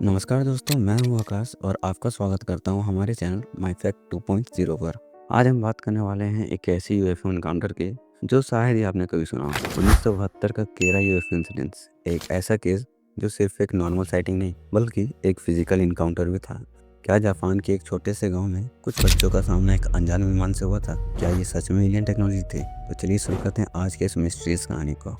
नमस्कार दोस्तों, मैं हूं आकाश और आपका स्वागत करता हूं हमारे चैनल माई फैक्ट 2.0 पर। आज हम बात करने वाले हैं एक ऐसी यूएफओ एनकाउंटर की जो शायद ही आपने कभी सुना हो। 1972 का केरा यूएफओ इंसिडेंस एक ऐसा केस जो सिर्फ एक नॉर्मल साइटिंग नहीं बल्कि एक फिजिकल इनकाउंटर भी था। क्या जापान के एक छोटे से गांव में कुछ बच्चों का सामना एक अनजान विमान से हुआ था? क्या ये सच में एलियन टेक्नोलॉजी थी? तो चलिए शुरू करते हैं आज के इस मिस्ट्रीज कहानी को।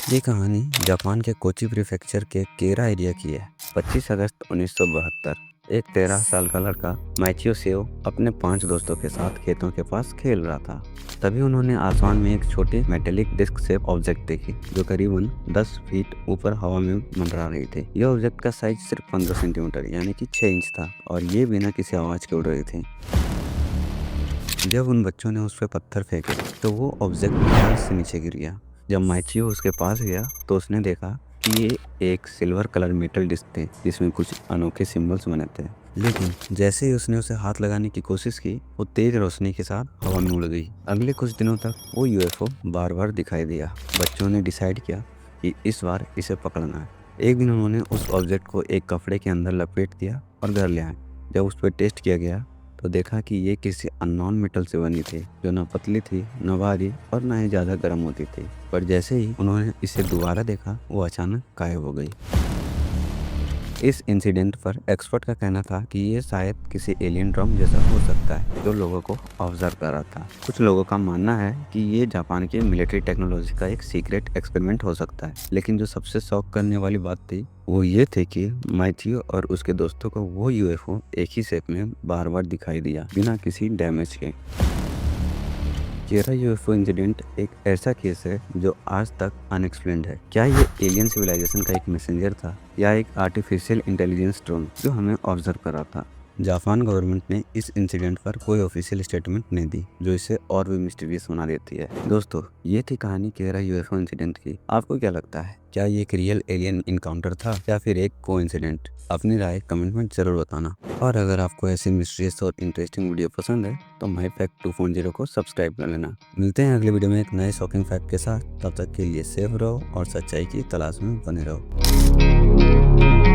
ये कहानी जापान के कोची प्रीफेक्चर के केरा एरिया की है। 25 अगस्त 1972 एक 13 साल का लड़का माइचियो सेओ अपने 5 दोस्तों के साथ खेतों के पास खेल रहा था। तभी उन्होंने आसमान में एक छोटी मेटेलिक डिस्क शेप ऑब्जेक्ट देखी जो करीबन 10 फीट ऊपर हवा में मंडरा रही थी। यह ऑब्जेक्ट का साइज सिर्फ 15 सेंटीमीटर यानी कि 6 इंच था और ये बिना किसी आवाज के उड़ रही थी। जब उन बच्चों ने उस पर पत्थर फेंके तो वो ऑब्जेक्ट ध्यान से नीचे गिर गया। जब माइचियो उसके पास गया तो उसने देखा कि ये एक सिल्वर कलर मेटल डिस्क थी जिसमें कुछ अनोखे सिंबल्स बने थे। लेकिन जैसे ही उसने उसे हाथ लगाने की कोशिश की वो तेज रोशनी के साथ हवा में उड़ गई। अगले कुछ दिनों तक वो यूएफओ बार बार दिखाई दिया। बच्चों ने डिसाइड किया कि इस बार इसे पकड़ना है। एक दिन उन्होंने उस ऑब्जेक्ट को एक कपड़े के अंदर लपेट दिया और घर ले आए। जब उस पर टेस्ट किया गया तो देखा कि ये किसी अननोन मेटल से बनी थी जो न पतली थी न भारी और न ही ज़्यादा गर्म होती थी। पर जैसे ही उन्होंने इसे दोबारा देखा वो अचानक गायब हो गई। इस इंसिडेंट पर एक्सपर्ट का कहना था कि ये शायद किसी एलियन ड्रम जैसा हो सकता है जो लोगों को ऑब्जर्व कर रहा था। कुछ लोगों का मानना है कि ये जापान की मिलिट्री टेक्नोलॉजी का एक सीक्रेट एक्सपेरिमेंट हो सकता है। लेकिन जो सबसे शॉक करने वाली बात थी वो ये थी कि माइचियो और उसके दोस्तों को वो यूएफओ एक ही शेप में बार बार दिखाई दिया बिना किसी डैमेज के। केरा यूएफओ इंसिडेंट एक ऐसा केस है जो आज तक अनएक्सप्लेन्ड है। क्या ये एलियन सिविलाइजेशन का एक मैसेंजर था या एक आर्टिफिशियल इंटेलिजेंस ड्रोन जो हमें ऑब्जर्व कर रहा था? जापान गवर्नमेंट ने इस इंसिडेंट पर कोई ऑफिशियल स्टेटमेंट नहीं दी जो इसे और भी मिस्टीरियस बना देती है। दोस्तों, ये थी कहानी केरा यूएफओ इंसिडेंट की। आपको क्या लगता है, क्या ये एक रियल एलियन इनकाउंटर था या फिर एक कोइंसिडेंट? अपनी राय कमेंट में जरूर बताना। और अगर आपको ऐसी मिस्टीरियस और इंटरेस्टिंग वीडियो पसंद है तो माई फैक्ट 2.0 को सब्सक्राइब कर लेना। मिलते हैं अगले वीडियो में एक नए शॉकिंग फैक्ट के साथ। तब तक के लिए सेफ रहो और सच्चाई की तलाश में बने रहो।